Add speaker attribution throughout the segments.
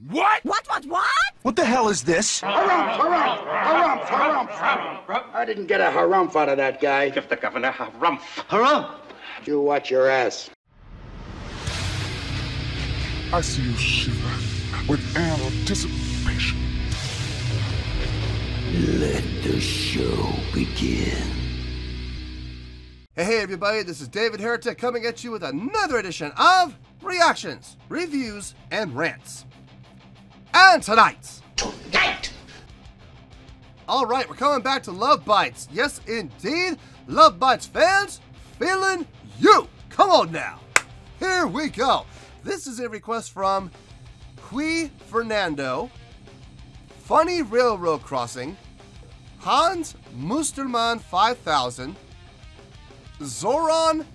Speaker 1: What?
Speaker 2: What?
Speaker 3: What the hell is this?
Speaker 4: Harumph. I didn't get a harumph out of that guy.
Speaker 5: Give the governor harumph.
Speaker 4: Harumph? You watch your ass.
Speaker 6: I see you shiver with anticipation.
Speaker 7: Let the show begin.
Speaker 1: Hey everybody, this is David Heretic coming at you with another edition of Reactions, Reviews, and Rants. And tonight! Alright, we're coming back to Love Bites. Yes, indeed, Love Bites fans, feeling you! Come on now! Here we go! This is a request from Qui Fernando, Funny Railroad Crossing, Hans Musterman 5000, Zoran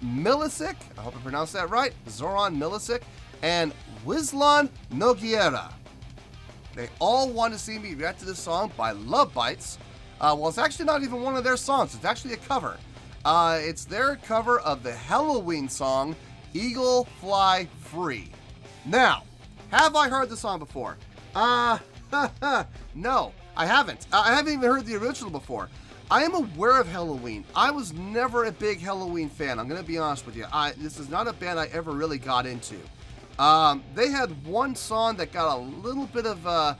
Speaker 1: Milicic, I hope I pronounced that right, Zoran Milicic, and Wislan Nogueira. They all want to see me react to this song by Love Bites. Well, it's actually not even one of their songs, it's actually a cover. It's their cover of the Helloween song, Eagle Fly Free. Now, have I heard the song before? No, I haven't. I haven't even heard the original before. I am aware of Helloween. I was never a big Helloween fan. I'm going to be honest with you. This is not a band I ever really got into. They had one song that got a little bit of, well,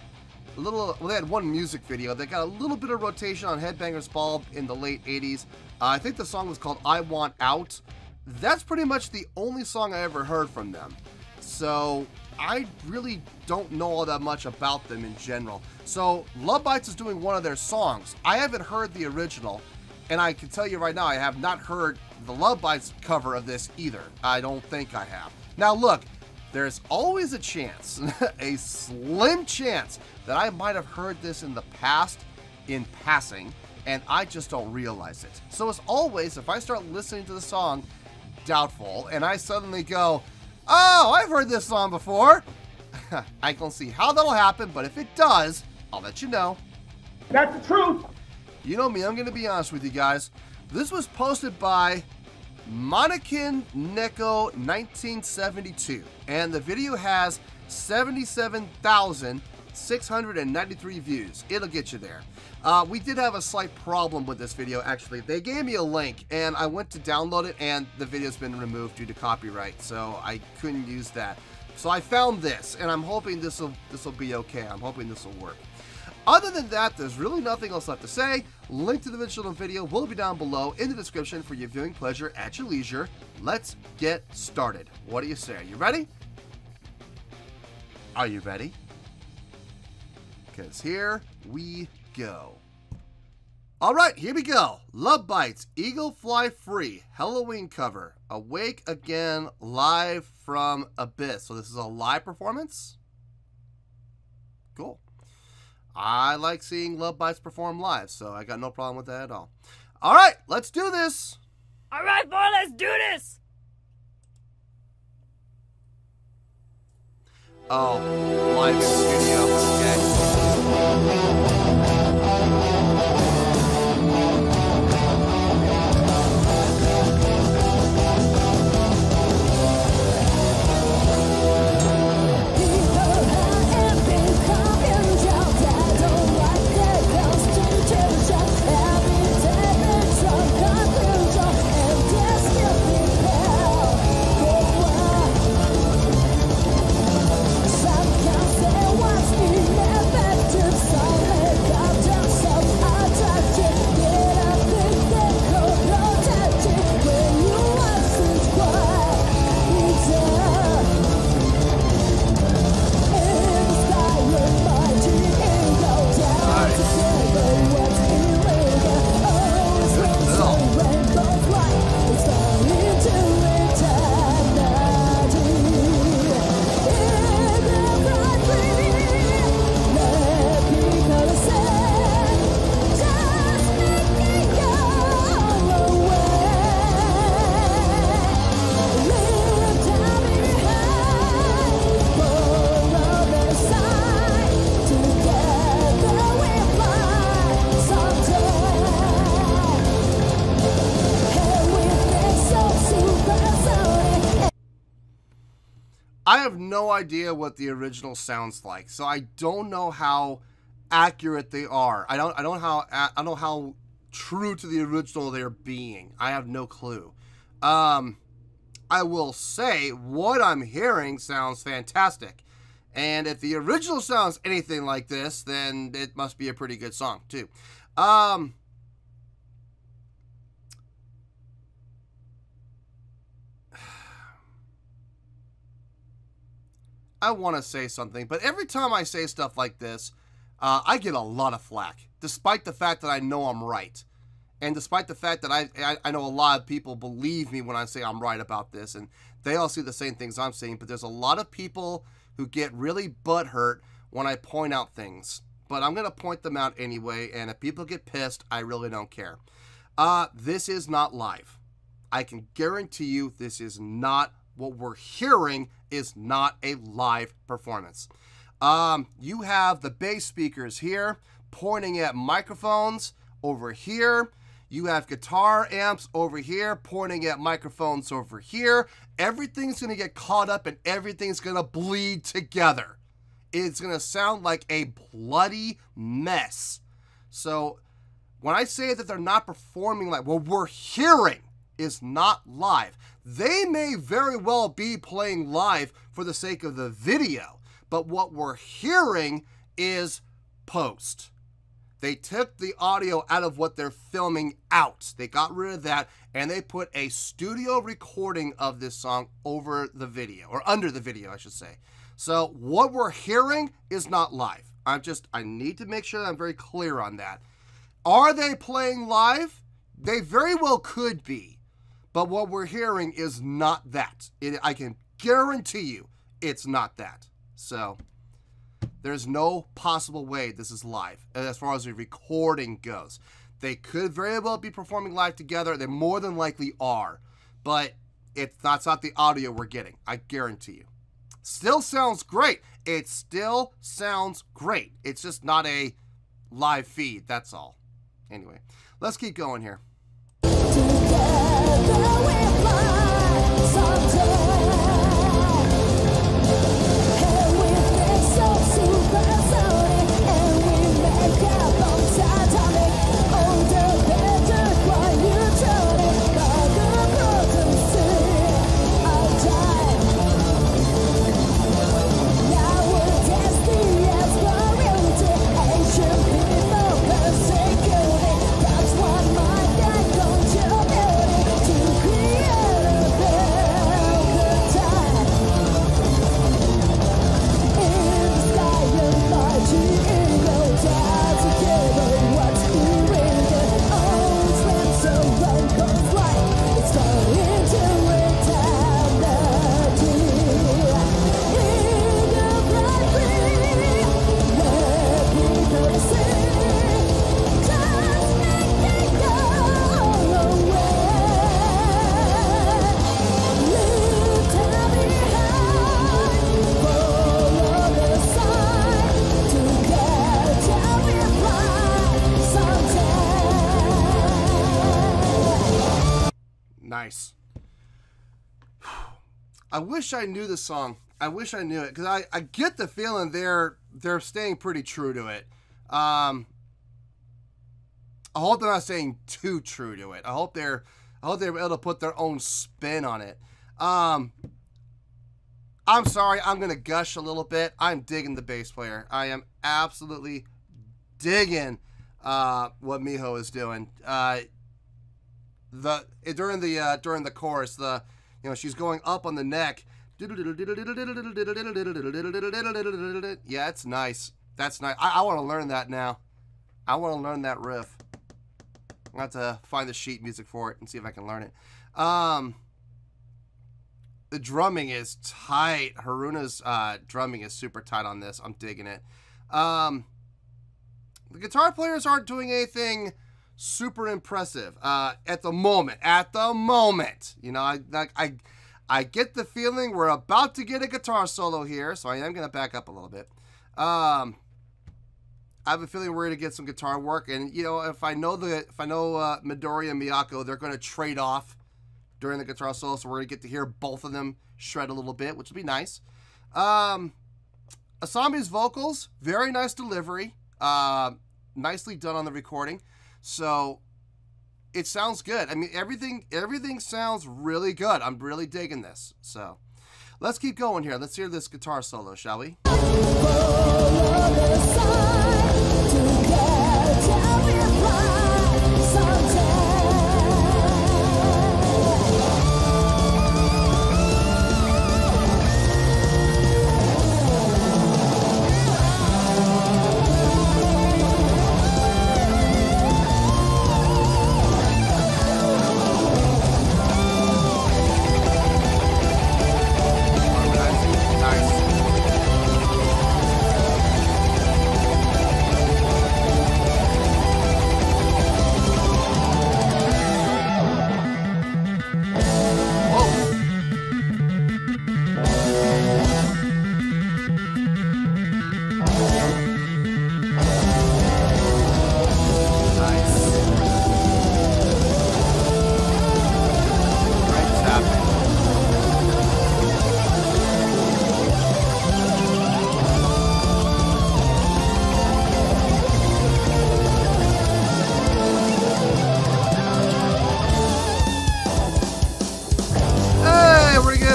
Speaker 1: they had one music video that got a little bit of rotation on Headbangers Ball in the late 80s. I think the song was called I Want Out. That's pretty much the only song I ever heard from them. So I really don't know all that much about them in general. So Love Bites is doing one of their songs. I haven't heard the original, and I can tell you right now, I have not heard the Love Bites cover of this either. I don't think I have. Now look, there's always a chance, a slim chance, that I might have heard this in the past in passing, and I just don't realize it. So as always, if I start listening to the song, doubtful, and I suddenly go, oh, I've heard this song before, I can see how that'll happen, but if it does, I'll let you know.
Speaker 5: That's the truth.
Speaker 1: You know me, I'm going to be honest with you guys. This was posted by Mannequin Neko 1972, and the video has 77,693 views. It'll get you there. We did have a slight problem with this video, actually. They gave me a link, and I went to download it, and the video's been removed due to copyright, so I couldn't use that. So I found this, and I'm hoping this will be okay. I'm hoping this will work. Other than that, there's really nothing else left to say. Link to the original video will be down below in the description for your viewing pleasure at your leisure. Let's get started. What do you say? Are you ready? Are you ready? Because here we go. Alright, here we go. Love Bites, Eagle Fly Free, Helloween cover. Awake Again, live from Abyss. So this is a live performance? Cool. I like seeing Love Bites perform live, so I got no problem with that at all. Alright, let's do this!
Speaker 2: Alright, boy, let's do this!
Speaker 1: Oh, live in the studio, okay.
Speaker 8: Some can say why
Speaker 1: no idea what the original sounds like, so I don't know how accurate they are. I don't know how true to the original they're being. I have no clue. I will say what I'm hearing sounds fantastic. And if the original sounds anything like this, then it must be a pretty good song, too. I want to say something, but every time I say stuff like this, I get a lot of flack, despite the fact that I know I'm right. And despite the fact that I know a lot of people believe me when I say I'm right about this, and they all see the same things I'm saying, but there's a lot of people who get really butthurt when I point out things. But I'm going to point them out anyway, and if people get pissed, I really don't care. This is not live. I can guarantee you this is not what we're hearing is not a live performance. You have the bass speakers here pointing at microphones over here. You have guitar amps over here pointing at microphones over here. Everything's going to get caught up and everything's going to bleed together. It's going to sound like a bloody mess. So when I say that they're not performing live, what we're hearing is not live. They may very well be playing live for the sake of the video, but what we're hearing is post. They took the audio out of what they're filming out. They got rid of that, and they put a studio recording of this song over the video, or under the video, I should say. So what we're hearing is not live. I need to make sure that I'm very clear on that. Are they playing live? They very well could be, but what we're hearing is not that. I can guarantee you it's not that. So there's no possible way this is live as far as the recording goes. They could very well be performing live together. They more than likely are. But that's not the audio we're getting. I guarantee you. Still sounds great. It still sounds great. It's just not a live feed. That's all. Anyway, let's keep going here. Nice. I wish I knew the song. I wish I knew it, because I get the feeling they're staying pretty true to it. I hope they're not staying too true to it. I hope they're able to put their own spin on it. I'm sorry, I'm gonna gush a little bit. I'm digging the bass player. I am absolutely digging what Miho is doing. During the chorus, she's going up on the neck. Yeah, it's nice. That's nice. I want to learn that now. I want to learn that riff. I'll have to find the sheet music for it and see if I can learn it. The drumming is tight. Haruna's drumming is super tight on this. I'm digging it. The guitar players aren't doing anything super impressive at the moment. I get the feeling we're about to get a guitar solo here, so I am going to back up a little bit. I have a feeling we're going to get some guitar work, and if I know Midori and Miyako, they're going to trade off during the guitar solo, so we're going to get to hear both of them shred a little bit, which will be nice. Asami's vocals, very nice delivery. Nicely done on the recording. So it sounds good. I mean, everything sounds really good. I'm really digging this. So let's keep going here. Let's hear this guitar solo, shall we?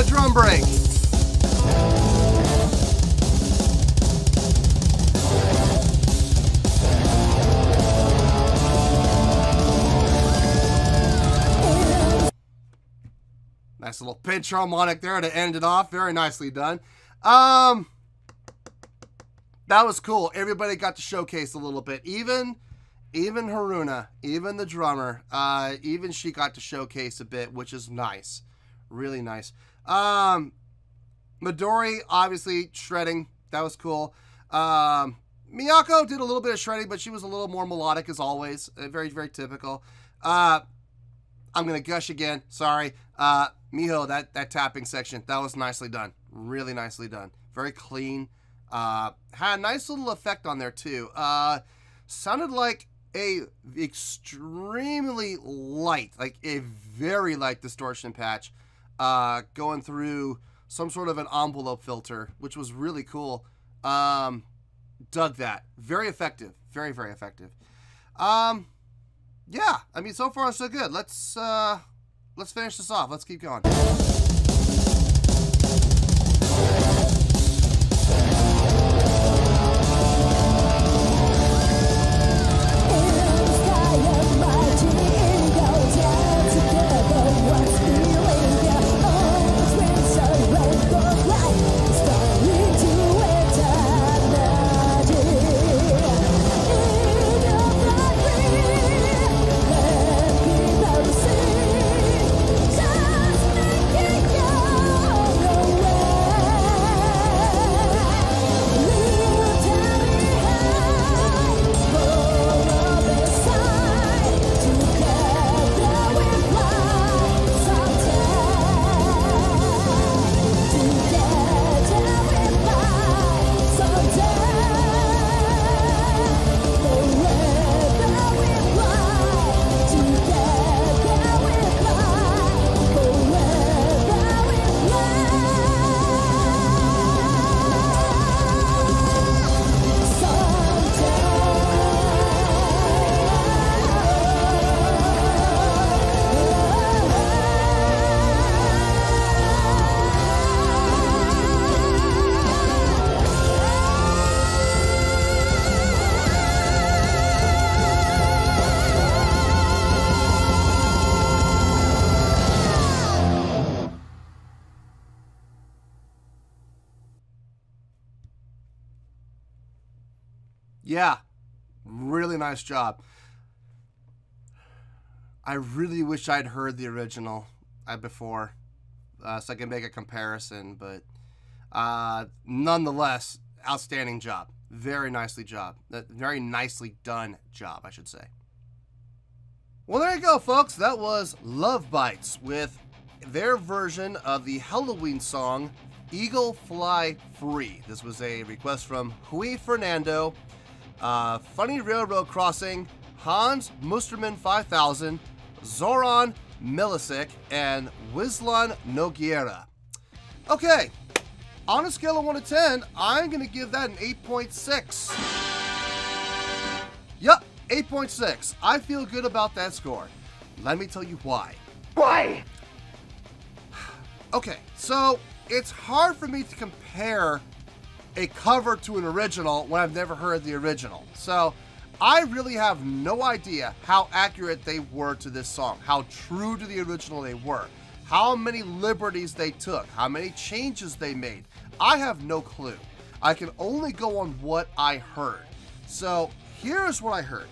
Speaker 1: Drum break. Nice little pinch harmonic there to end it off. Very nicely done. That was cool. Everybody got to showcase a little bit. Even Haruna, even the drummer, even she got to showcase a bit, which is nice. Really nice. Midori, obviously, shredding. That was cool. Miyako did a little bit of shredding, but she was a little more melodic as always. Very, very typical. I'm going to gush again. Sorry. Miho, that tapping section, that was nicely done. Really nicely done. Very clean. Had a nice little effect on there, too. Sounded like a extremely light, like a very light distortion patch. Going through some sort of an envelope filter, which was really cool. Dug that. Very effective. Very, very effective. Yeah, I mean, so far so good. Let's finish this off. Let's keep going. Yeah, really nice job. I really wish I'd heard the original before, so I can make a comparison, but nonetheless, outstanding job. Very nicely done job, I should say. Well, there you go, folks. That was Lovebites with their version of the Helloween song, Eagle Fly Free. This was a request from Hui Fernando, Funny Railroad Crossing, Hans Musterman 5000, Zoran Milisic, and Wislan Nogueira. Okay, On a scale of 1 to 10, I'm going to give that an 8.6. Yup, 8.6. I feel good about that score. Let me tell you why.
Speaker 4: Why?
Speaker 1: Okay, so it's hard for me to compare a cover to an original when I've never heard the original. So I really have no idea how accurate they were to this song, how true to the original they were, how many liberties they took, how many changes they made. I have no clue. I can only go on what I heard. So here's what I heard.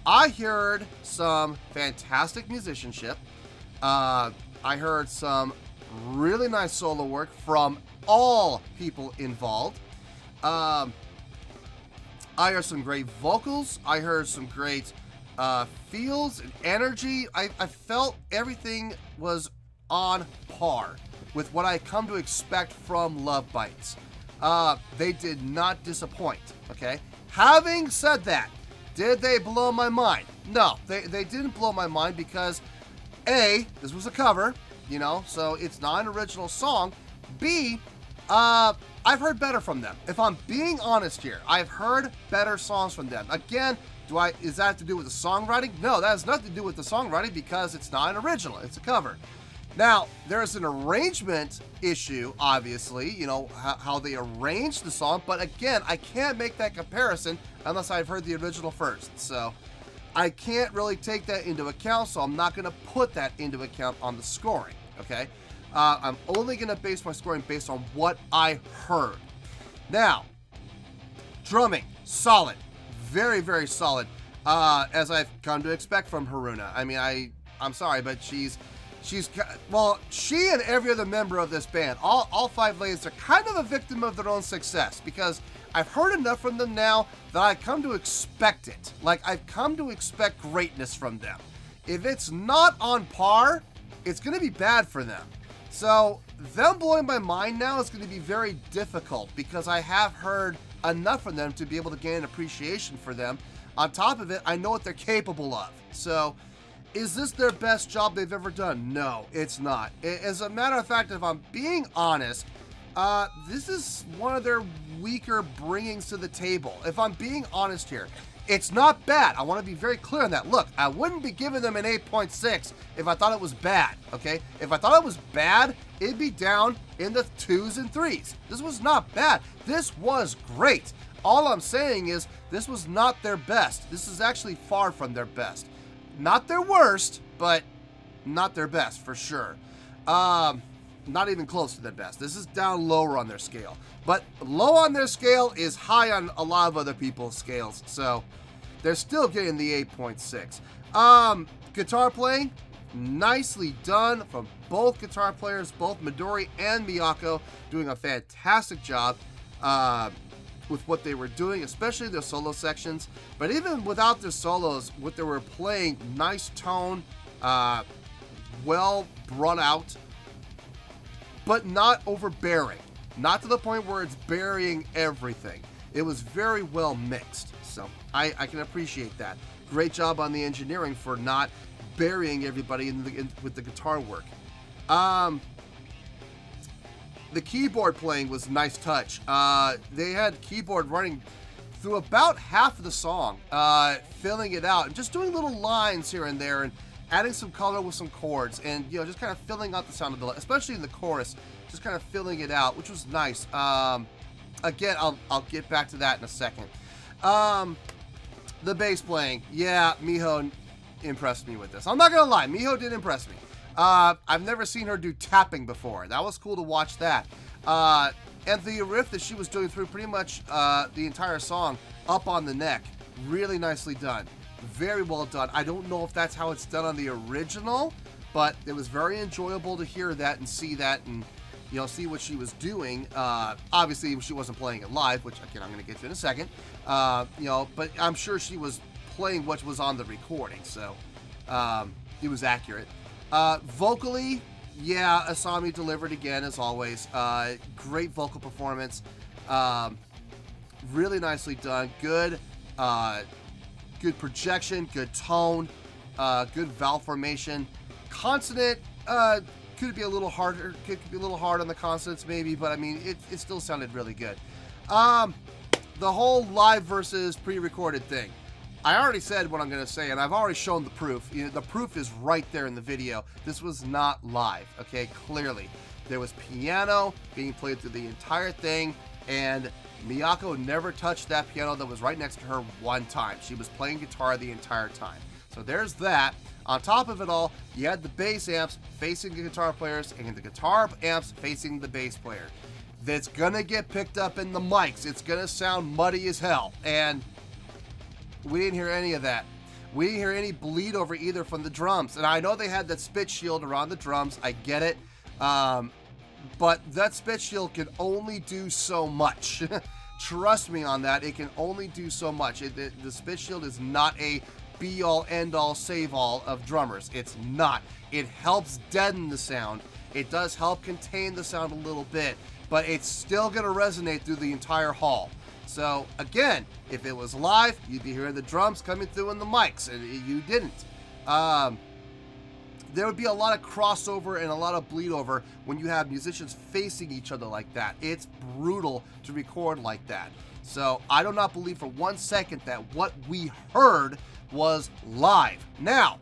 Speaker 1: I heard some fantastic musicianship. I heard some really nice solo work from all people involved. I heard some great vocals. I heard some great feels and energy. I felt everything was on par with what I come to expect from Love Bites. They did not disappoint, okay? Having said that, did they blow my mind? No, they didn't blow my mind because A, this was a cover, you know, so it's not an original song. B, I've heard better from them. If I'm being honest here, I've heard better songs from them. Again, is that to do with the songwriting? No, that has nothing to do with the songwriting because it's not an original, it's a cover. Now, there's an arrangement issue, obviously, you know, how they arranged the song, but again, I can't make that comparison unless I've heard the original first. So I can't really take that into account, so I'm not going to put that into account on the scoring, okay? I'm only going to base my scoring based on what I heard. Now, drumming, solid. Very, very solid, as I've come to expect from Haruna. I mean, I'm sorry, but well, she and every other member of this band, all 5 ladies, are kind of a victim of their own success because I've heard enough from them now that I've come to expect it. Like, I've come to expect greatness from them. If it's not on par, it's going to be bad for them. So, them blowing my mind now is going to be very difficult because I have heard enough from them to be able to gain an appreciation for them. On top of it, I know what they're capable of. So, is this their best job they've ever done? No, it's not. As a matter of fact, if I'm being honest, this is one of their weaker bringings to the table. If I'm being honest here, it's not bad. I want to be very clear on that. Look, I wouldn't be giving them an 8.6 if I thought it was bad, okay? If I thought it was bad, it'd be down in the 2s and 3s. This was not bad. This was great. All I'm saying is this was not their best. This is actually far from their best. Not their worst, but not their best for sure. Not even close to their best. This is down lower on their scale. But low on their scale is high on a lot of other people's scales. So they're still getting the 8.6. Guitar playing, nicely done from both guitar players, both Midori and Miyako, doing a fantastic job with what they were doing, especially their solo sections. But even without their solos, what they were playing, nice tone, well brought out, but not overbearing. Not to the point where it's burying everything. It was very well mixed, so I can appreciate that. Great job on the engineering for not burying everybody with the guitar work. The keyboard playing was a nice touch. They had keyboard running through about half of the song, filling it out and just doing little lines here and there and adding some color with some chords and, you know, just kind of filling out the sound of the, especially in the chorus, just kind of filling it out, which was nice. Again, I'll get back to that in a second. The bass playing, yeah, Miho impressed me with this. I'm not gonna lie, Miho did impress me. I've never seen her do tapping before. That was cool to watch that. And the riff that she was doing through pretty much the entire song, up on the neck, really nicely done. Very well done. I don't know if that's how it's done on the original, but it was very enjoyable to hear that and see that and, you know, see what she was doing. Obviously, she wasn't playing it live, which, again, I'm going to get to in a second. You know, but I'm sure she was playing what was on the recording, so it was accurate. Vocally, yeah, Asami delivered again, as always. Great vocal performance. Really nicely done. Good projection, good tone, good vowel formation. Consonant could be a little harder, could be a little hard on the consonants maybe, but I mean, it still sounded really good. The whole live versus pre-recorded thing. I already said what I'm going to say, and I've already shown the proof. You know, the proof is right there in the video. This was not live, okay? Clearly. There was piano being played through the entire thing, and Miyako never touched that piano that was right next to her one time. She was playing guitar the entire time. So there's that. On top of it all, you had the bass amps facing the guitar players and the guitar amps facing the bass player. That's gonna get picked up in the mics. It's gonna sound muddy as hell. And we didn't hear any of that. We didn't hear any bleed over either from the drums. And I know they had that spit shield around the drums. I get it. But that spit shield can only do so much. Trust me on that. It can only do so much. The spit shield is not a be-all, end-all, save-all of drummers. It's not. It helps deaden the sound. It does help contain the sound a little bit, but it's still going to resonate through the entire hall. So, again, if it was live, you'd be hearing the drums coming through in the mics, and you didn't. There would be a lot of crossover and a lot of bleed over when you have musicians facing each other like that. It's brutal to record like that. So, I do not believe for 1 second that what we heard was live. Now,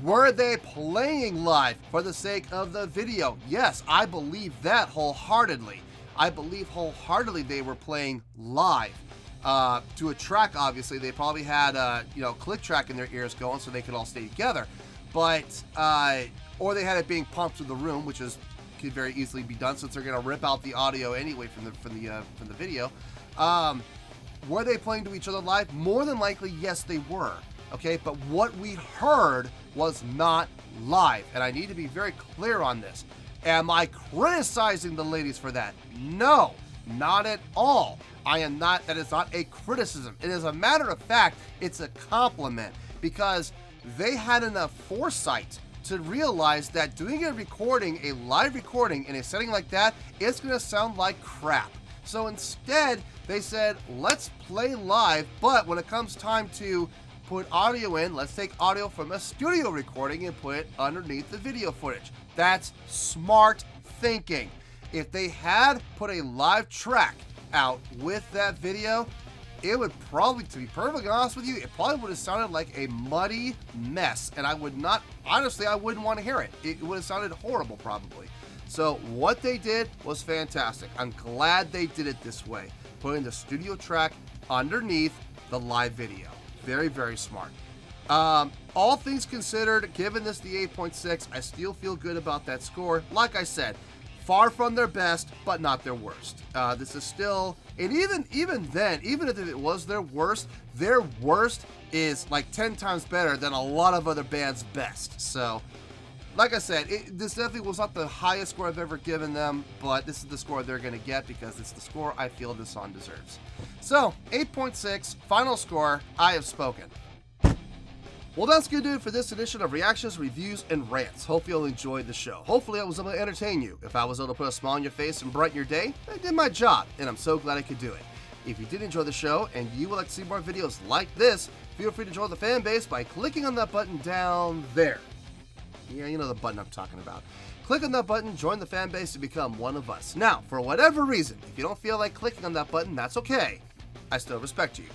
Speaker 1: were they playing live for the sake of the video? Yes, I believe that wholeheartedly. I believe wholeheartedly they were playing live. To a track, obviously, they probably had you know, click track in their ears going so they could all stay together. But, or they had it being pumped through the room, which could very easily be done since they're going to rip out the audio anyway from the video. Were they playing to each other live? More than likely, yes, they were. Okay, but what we heard was not live, and I need to be very clear on this. Am I criticizing the ladies for that? No, not at all. I am not. That is not a criticism. It is a matter of fact, it's a compliment, because they had enough foresight to realize that doing a live recording in a setting like that, it's going to sound like crap. So instead, they said, let's play live, but when it comes time to put audio in, let's take audio from a studio recording and put it underneath the video footage. That's smart thinking. If they had put a live track out with that video, it would probably, to be perfectly honest with you, it probably would have sounded like a muddy mess, and I would not, honestly, I wouldn't want to hear it. It would have sounded horrible probably. So what they did was fantastic. I'm glad they did it this way, putting the studio track underneath the live video. Very, very smart. All things considered, given this the 8.6, I still feel good about that score. Like I said, far from their best, but not their worst. This is still, and even then, even if it was their worst is like 10 times better than a lot of other bands' best. So, like I said, this definitely was not the highest score I've ever given them, but this is the score they're going to get because it's the score I feel this song deserves. So, 8.6, final score, I have spoken. Well, that's going to do it for this edition of Reactions, Reviews, and Rants. Hope you'll enjoy the show. Hopefully, I was able to entertain you. If I was able to put a smile on your face and brighten your day, I did my job, and I'm so glad I could do it. If you did enjoy the show and you would like to see more videos like this, feel free to join the fan base by clicking on that button down there. Yeah, you know the button I'm talking about. Click on that button, join the fan base to become one of us. Now, for whatever reason, if you don't feel like clicking on that button, that's okay. I still respect you.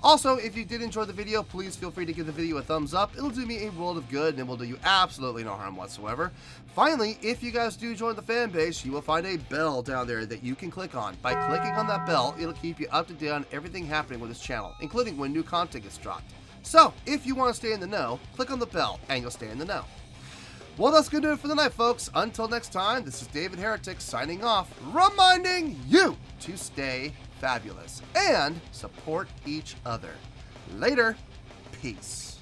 Speaker 1: Also, if you did enjoy the video, please feel free to give the video a thumbs up. It'll do me a world of good, and it will do you absolutely no harm whatsoever. Finally, if you guys do join the fan base, you will find a bell down there that you can click on. By clicking on that bell, it'll keep you up to date on everything happening with this channel, including when new content gets dropped. So, if you want to stay in the know, click on the bell, and you'll stay in the know. Well, that's going to do it for the night, folks. Until next time, this is David Heretic signing off, reminding you to stay fabulous and support each other. Later. Peace.